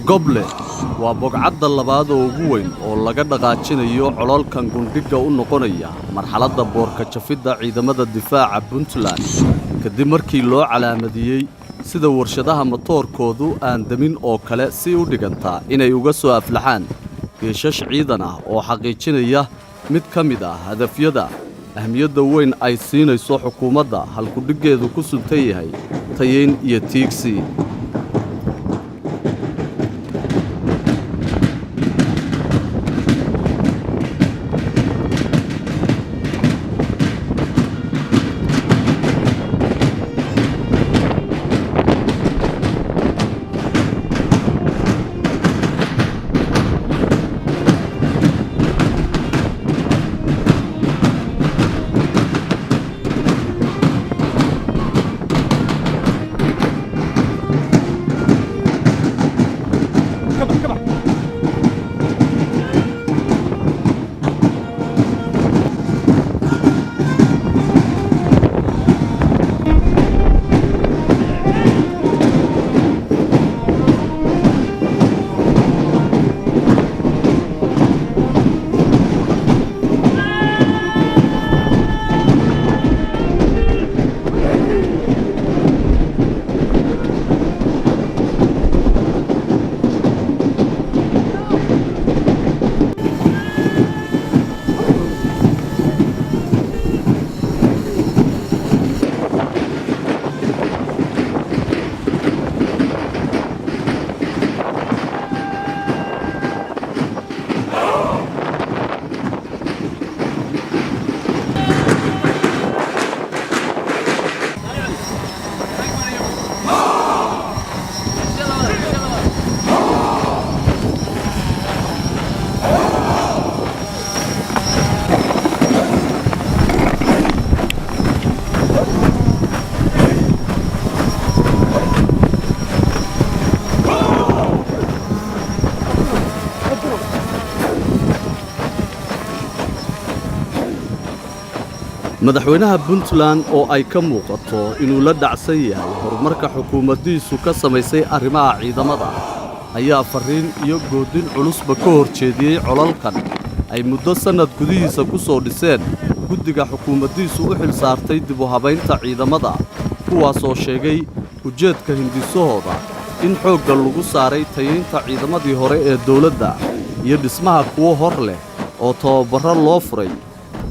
Goble waa bogcadda labaad oo ugu weyn oo laga dhaqaajinayo colalkan gundhiga u noqonaya marxaladda boorka jafidda ciidamada difaaca Puntland kadib markii loo calaamadiyay sida warshadaha matoorkoodu aan damin oo kale si u dhiganta inay uga soo aflaxaan geeshash ciidan ah oo xaqiijinaya mid ka mid ah hadafyada ahmiyadda weyn ay siinayso xukuumadda halkudhigeedu ku suntan yahay tayeyn iyo tiigsi. madaxweynaha Puntland oo ay ka muuqato inuu la dhacsan yahay horumarka xukuumaddiisu ka samaysay arrimaha ciidamada ayaa fariin iyo goodin culusba ka horjeediyay colalkan ay muddo sanad gudihiisa ku soo dhiseen guddiga xukuumaddiisu u xil saartay dib u habaynta ciidamada kuwaas oo sheegay ujeedka hindisahooda in xoogga lagu saaray tayeynta ciidamadii hore ee dawladda iyo dhismaha kuwo hor leh oo tababarro loo furay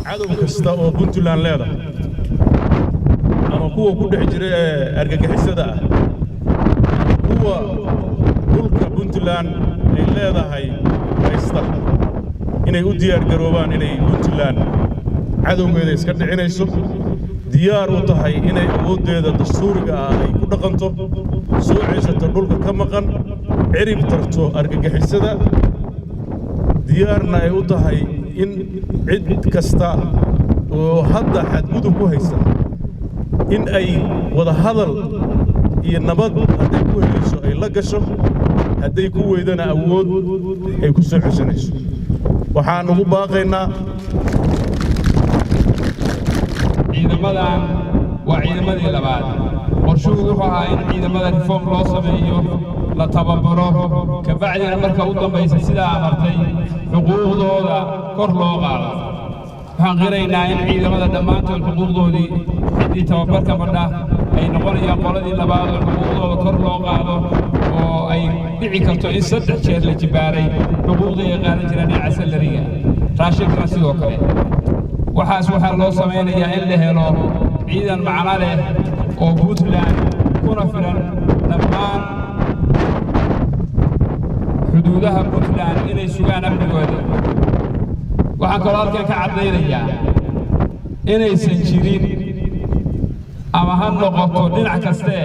cadow kasta oo Puntland leedahay ama kuwa ku dhex jira argagixisada ah kuwa dhulka Puntland ay leedahay haysta inay u diyaar garoobaan inay Puntland cadowgeeda iska dhicinayso diyaar u tahay inay awoodeeda dastuuriga ah ay ku dhaqanto soo ceshato dhulka ka maqan cirib tarto argagixisada diyaarna ay u tahay in cid kasta oo hadda xadgudub ku haysta in ay wada hadal iyo nabad hadday ku helayso ay la gasho hadday ku weydana awood ay ku soo ceshanayso waxaan ugu baaqaynaa ciidamadan waa ciidamadii labaad qorshuhu wuxuu ahaa in ciidamada reform loo sameeyo la tababaro kabacdina marka u dambaysa sidaa amartay xuquuqdooda kor loo qaado waxaan qiraynaa in ciidamada dhammaantood xuquuqdoodii ciddii tababarka madha ay noqonayaan qoladii labaad oo xuquuqdooda kor loo qaado oo ay dhici karto in 3 jeer la jibaaray xuquuqdii ay qaadan jireen dhinaca salariga raashinkana sidoo kale waxaas waxaa loo samaynayaa in la helo ciidan macno leh oo Puntland kuna filan dhammaan xuduudaha Puntland inay sugaan amnigooda waxaan kaloo halkan ka caddaynayaa inaysan jirin ama ha noqoto dhinac kaste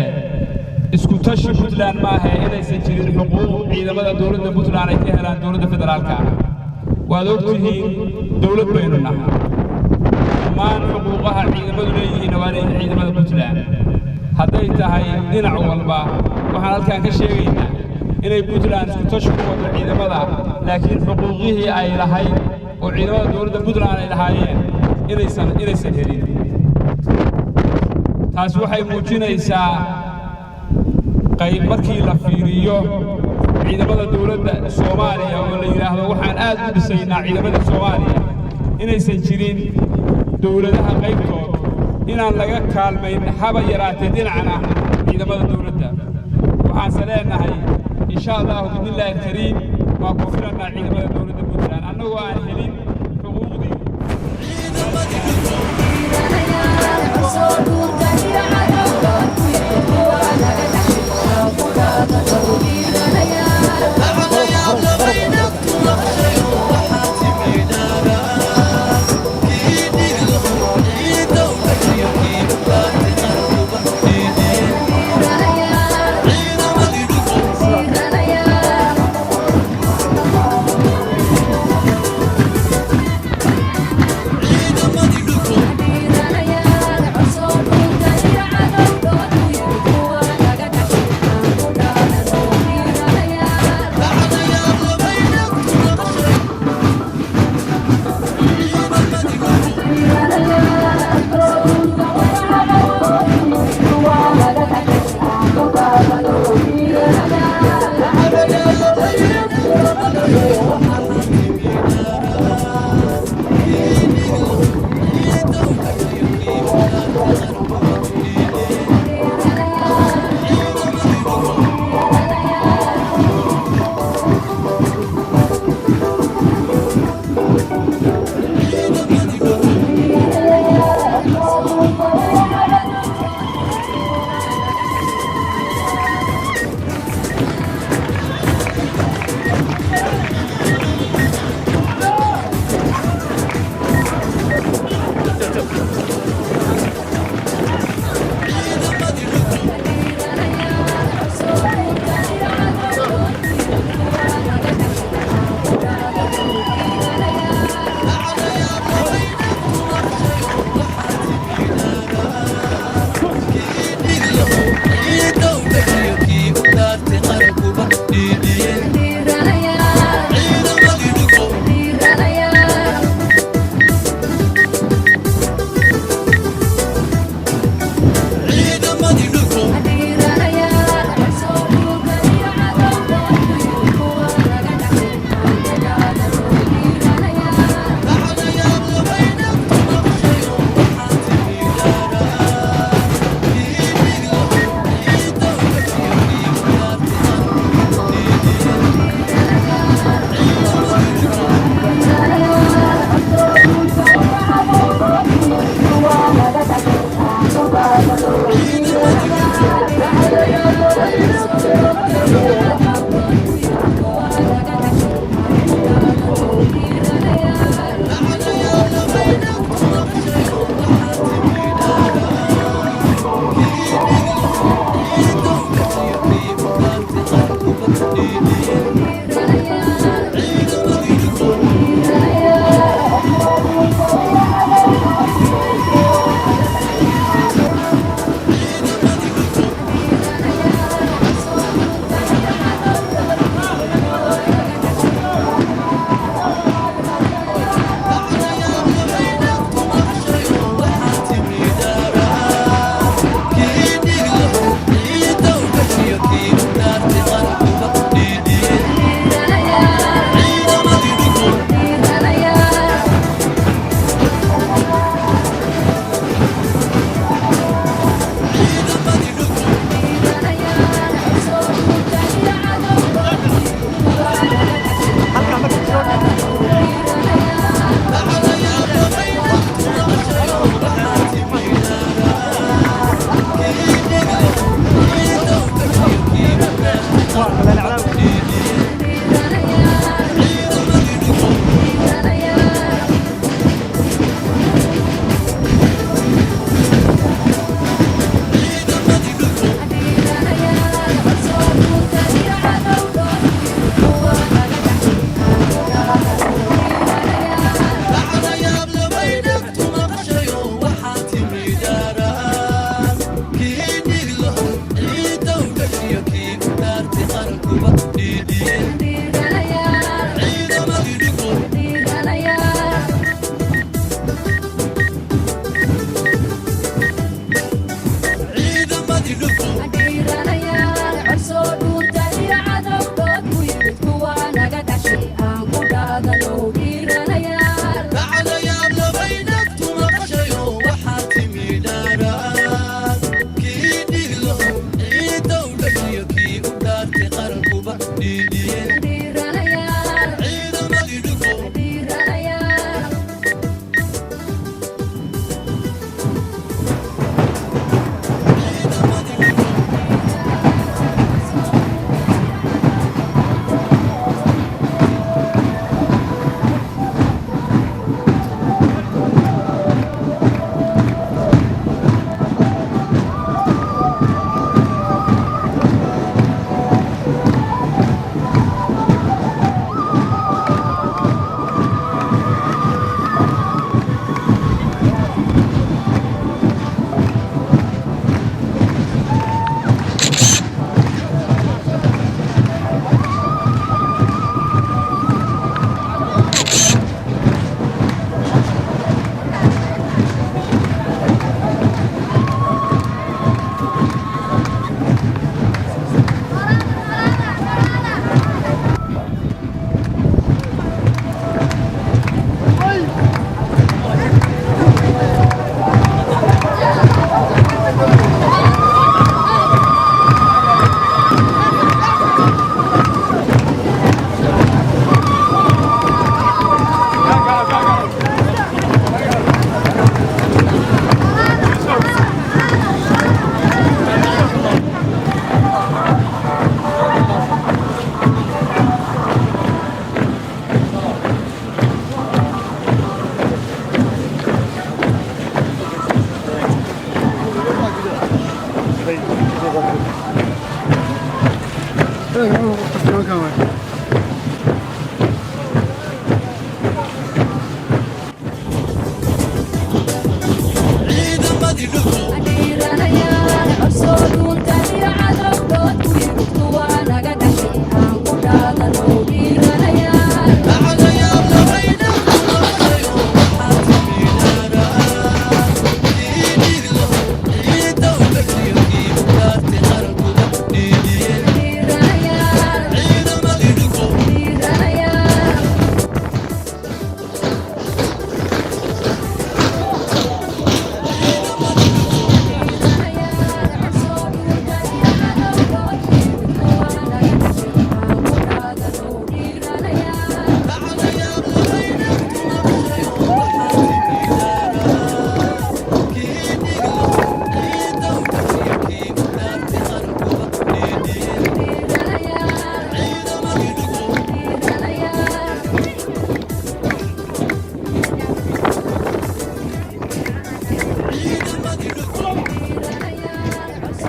isku tashi Puntland maaha inaysan jirin xuquuq ciidamada dawladda Puntland ay ka helaan dawladda federaalka waad ogtihiin dawlad baynu nahay dhammaan xuquuqaha ciidamadu leeyihiin waa leeyihiin ciidamada Puntland hadday tahay dhinac walba waxaan halkan ka sheegaynaa inay Puntland isku tashi ku wado ciidamada laakiin xuquuqihii ay lahayd oo ciidamada dawladda Puntland ay lahaayeen inaysan helin taas waxay muujinaysaa qayb markii la fiiriyo ciidamada dowladda Soomaaliya oo la yiraahdo waxaan aad u dhisaynaa ciidamada Soomaaliya inaysan jirin dowladaha qaybtood inaan laga kaalmayn haba yaraatee dhinacana ciidamada dowladda waxaan saleenahay insha Allah bidnillaahi kariim waa ku filanaa ciidamada dowladda Puntland annagoo aan helin xuquuqdii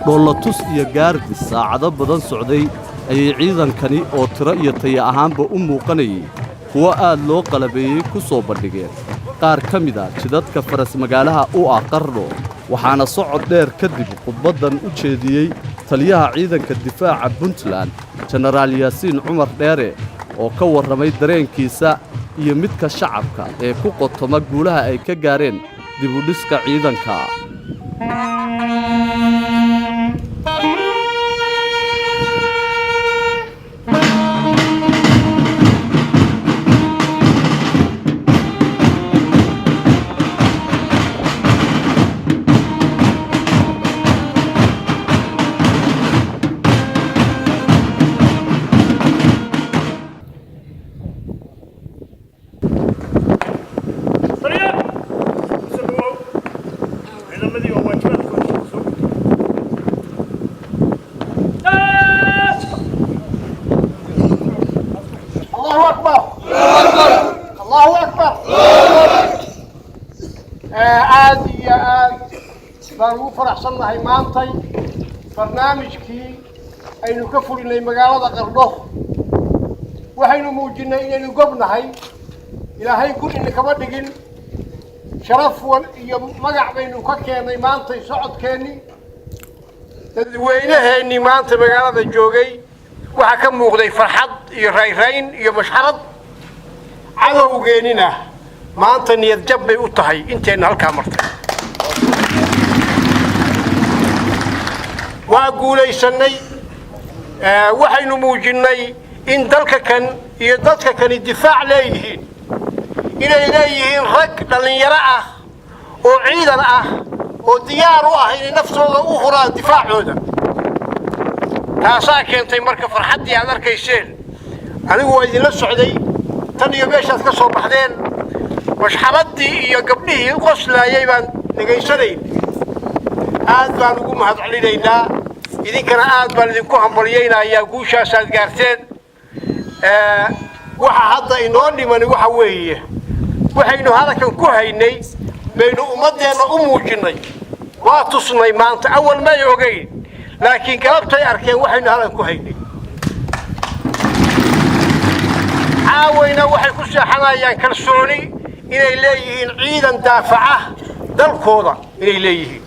dhoolatus iyo gaardis saacado badan socday ayay ciidankani oo tiro iyo taya ahaanba u muuqanayay kuwo aad loo qalabeeyey ku soo bandhigeen qaar ka mid a jidadka faras magaalaha u ah Qardho waxaana socod dheer kadib khudbaddan u jeediyey taliyaha ciidanka difaaca Puntland Generaal Yaasiin Cumar Dheere oo ka warramay dareenkiisa iyo midka shacabka ee ku qotoma guulaha ay ka gaareen dib u dhiska ciidanka. بانو فرحسن هاي مانتي برنامج كي أينو كفر لي مقالة قرضه وحينو موجنا إنو قبنا هاي إلى هاي كل إن كمان دقين شرف مقع بينو كاكيني مانتي صعد كيني وينه إني مانتي مقالة الجوغي وحكم مغضي فرحض يرايرين يمشحرض عدو جينينا مانتي نيتجبي وطهي انتين هالكامرتي وأقوليسني وحين موجني إن دلك كان يدلك كان الدفاع ليه إليه رق لن يراه وعيدا ودياره إن نفسه أخرى دفاع هذا تاساكن تيمرك فرحتي على الكيسين أنا هو اللي السعودي تاني بيش أتكسر بعدين مش حردي يقبليه غسلا يبان نجيسرين aad baan ugu mahadcelinaynaa idinkana aad baan idinku hambalyeynaayaa guushaas aad gaarteen waxa hadda inoo dhimani waxa weeye waxaynu halkan ku haynay baynu ummadeena u muujinay waa tusnay maanta awal ma ogeyn laakiin galabtay arkeen waxaynu halkan ku haynay caawayna waxay ku seexanayaan kalsooni inay leeyihiin ciidan daafaca dalkooda inay leeyihiin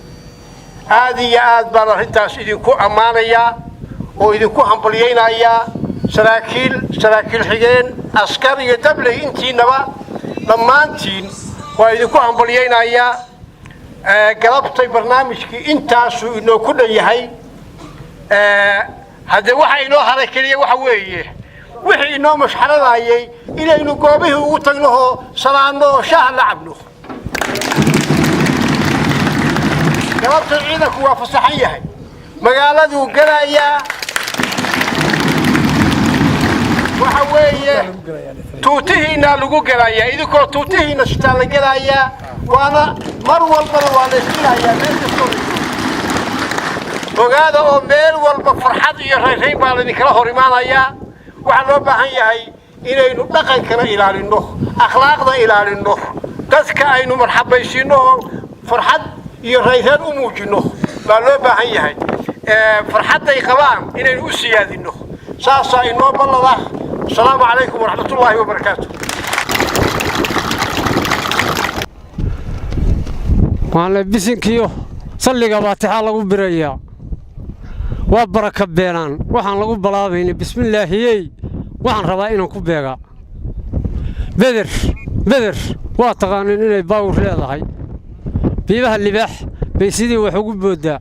هذه يا أد بارهنتاس إذنكو أمانيا وإذنكو همبليينايا سراكيل حجين عسكر يدبله إنتي نوا لما أنتين وإذنكو همبليينايا قلبتي برنامج كي إنتاسو إنه كل يهي هذا واحد إنه هركليه وحويه وحي إنه مش حرلايه إلى إنه قابه وطنه صلانه شهر لعبنه قلبت عيدك هو فصحيه مقالده قرايا وحويه توتهينا لغو قرايا إذا كو توتهينا شتال قرايا وانا مروا البروانا شتايا ميل كسوري وقاده ميل والبفرحات يرهيشين بالذي كلاهو رمانايا وحلو باهيهي إنه دقن كنا إلى للنخ أخلاقنا إلى للنخ قسك أينو مرحبا يشينو فرحات يرهيشان أموجنو بالله باهيهي فرحات يقبان إنه أسيادينو ساسا إنه بالله السلام عليكم ورحمة الله وبركاته وأنا بسنكيو صلي قباتها لغو بريا وبركة بيران وحن لغو بلابين بسم الله هي وحن ربائنا كبيرا بدر واتغانين إني باور ليضاهي بيبها اللباح بيسيدي وحقوق بودا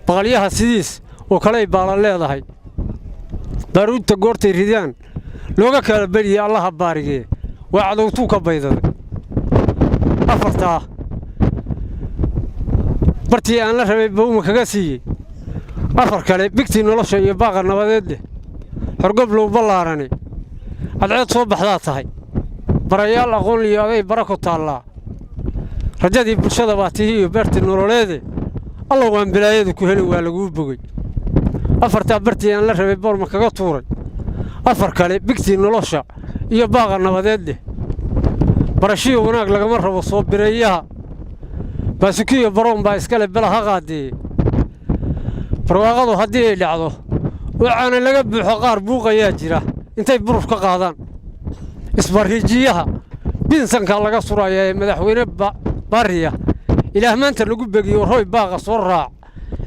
بغليها سيديس وكلاي بالا ليضاهي دارود تقورتي ريدان لوغا كالبري الله باريكي وعدوتوك بيضا أفرتها برتي أنا ربي بوم كجاسي أفر كله بكتي نلاش يباغر نبضه حرقب لو بلارني العيد صوب حذاتها بريال أقول لي هذا بركة الله رجدي بالشدة باتيه برت النورليدي الله وان بلايد كهني والجوب بقي أفرت برتي أنا ربي بورم كجاتوري أفر كله بكتي نلاش يباغر نبضه برشي هناك لقى مرة وصوب بريها بس كي بروم بايسكال بلا هغادي barwaaqadu haddii ay dhacdo waxaana laga buuxo qaar buuqayaa jira intay buruf ka qaadaan isbariijiyaha binsanka laga suraya ee madaxweyne bariya ilaah maanta lagu begiyo warhoy baaqa soo raac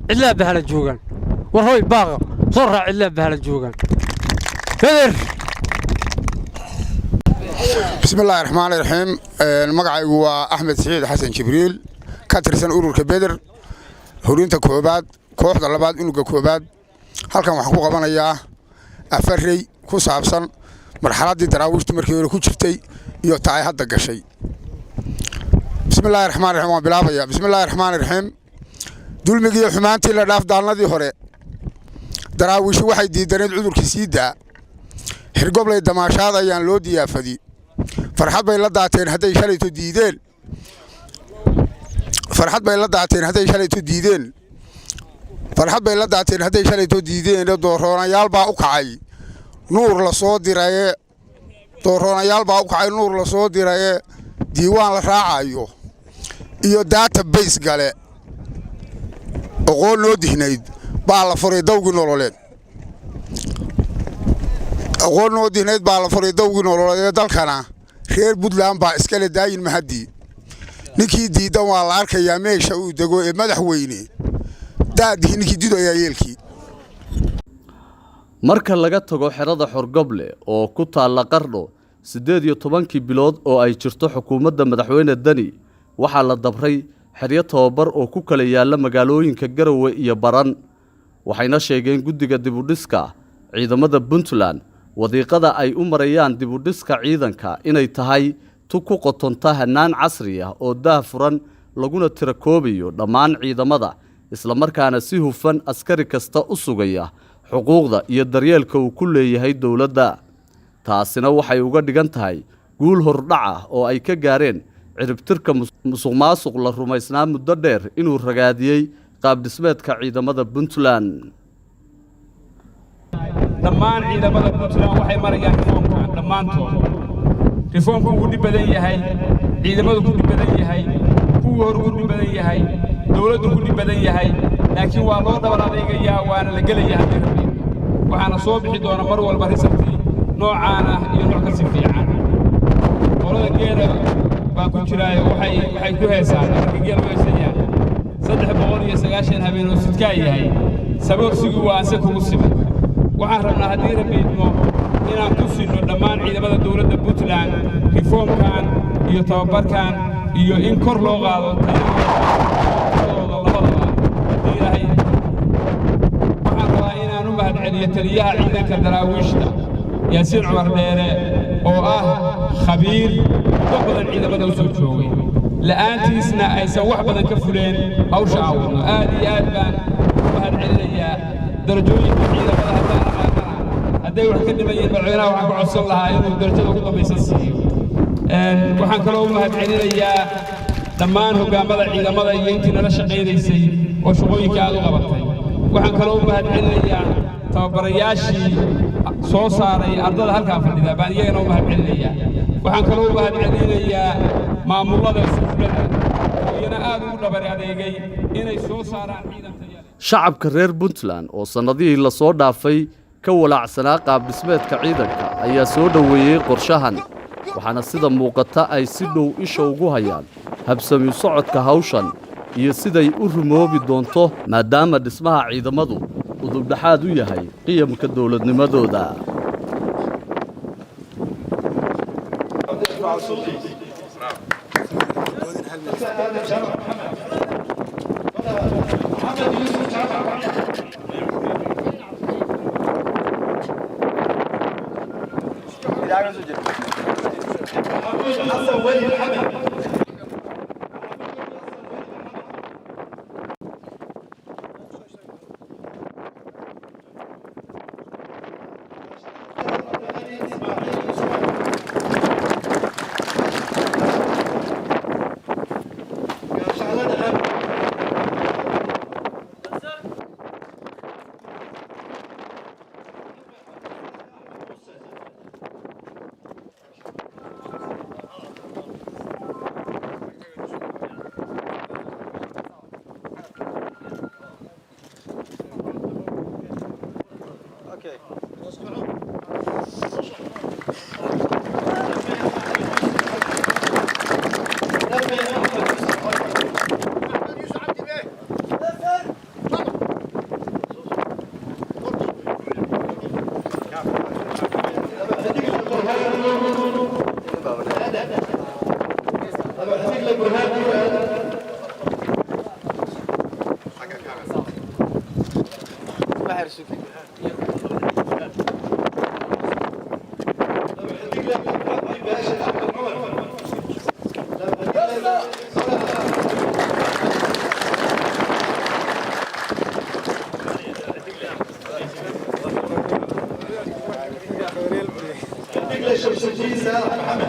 cidlaa bahala joogaan warhoy baaqa soo raac cidlaa bahala joogaan beder بسم الله الرحمن الرحيم مقعي هو أحمد سعيد حسن جبريل كاترسن أورور كبدر هورينتا كوباد كوحدة لباد إنو كوباد هل كان وحقوق قبانا إياه أفري كو سابسان مرحلات دي تراوش تمركي وركو شفتي يو تاعي هادا قشي بسم الله الرحمن الرحيم وبلافيا بسم الله الرحمن الرحيم دول مقيو حمانتي لداف دالنا دي هوري دراوش waxay diidaneen cudurkii siida xirgob lay damaashaad ayaan loo diyaafadi farxad bay la daateen haday shalayto diideen farxad bay la daateen haday shalayto diideen farxad bay la daateen haday shalayto diideen dooroonayaal baa u kacay nuur la soo diray dooroonayaal baa u kacay nuur la soo diray diiwaan la raacayo iyo database gale oo loo dihnayd baa la furay dawgii nololeed aqoonoo dihnayd baa la furay dawgii nololeed dalkana reer Puntland baa iska le daayin mahadii ninkii diidan waa la arkayaa meesha uu dago ee madaxweyne daadii ninkii diidayaa yeelkii marka laga tago xerada xorgoble oo ku taala qardho 18 bilood oo ay jirto xukuumadda madaxweyne Dani waxaa la dabray xeryo tababar oo ku kala yaala magaalooyinka Garowe iyo Baran waxayna sheegeen guddiga dib u dhiska ciidamada Puntland wadiiqada ay u marayaan dib u dhiska ciidanka inay tahay ku qotonta hanaan casri ah oo daafuran laguna tirakoobayo dhammaan ciidamada isla markaana si hufan askari kasta u sugaya xuquuqda iyo daryeelka uu ku leeyahay dawladda taasina waxay uga dhigan tahay guul hordhac oo ay ka gaareen ciribtirka musuqmaasuq la rumaysnaa muddo dheer inuu ragaadiyay qaab dhismeedka ciidamada Puntland dhammaan ciidamada Puntland waxay marayaan reformka dhammaantood reformku uu dib badan yahay ciidamadu ku dib badan yahay kuwa hor ku dib badan yahay dawladdu ku dib badan yahay laakiin waa loo dhabar adeegayaa waana la gelayaa hadii waxaana soo bixi doona mar walba risabti noocaan ah iyo nooc ka si fiican qolada geela baa ku jiraay waxay ku heesaan markii geel weesayaan 390 habeen oo sidka yahay saboorsigu waa ase kugu siman waxaan rabnaa haddii rabiidmo inaan ku siino dhammaan ciidamada dawladda Puntland reformkan iyo tababarkan iyo in kor loo qaado tayadooda labadaba haddii ilaahay waxaan rabaa inaan u mahadceliyo taliyaha ciidanka daraawiishta yaasiin cumar dheere oo ah khabiir muddo badan ciidamada u soo joogay la'aantiisna aysan wax badan ka fuleen hawsha aawno aad iyo aad baan u mahadcelinayaa darajooyinka ciidamada hadday wax ka dhimayeen madaxweynaha waxaan ku codsan lahaa inuu darajada ugu dambaysa siiyo waxaan kaloo u mahadcelinayaa dhammaan hoggaamada ciidamada iyo intii nala shaqaynaysay oo shaqooyinka aad u qabatay waxaan kaloo u mahadcelinayaa tababarayaashii soo saaray ardada halkaan fadhida baan iyagana u mahadcelinayaa waxaan kaloo u mahadcelinayaa maamulada iskuulada iyana aad ugu dhabar adeegay inay soo saaraan ciidanka shacabka reer Puntland oo sanadihii la soo dhaafay ka walaacsanaa qaab dhismeedka ciidanka ayaa soo dhaweeyay qorshahan waxaana sida muuqata ay si dhow isha ugu hayaan habsami socodka hawshan iyo siday u rumoobi doonto maadaama dhismaha ciidamadu udub dhaxaad u yahay qiyamka dawladnimadooda شمس الجيزة محمد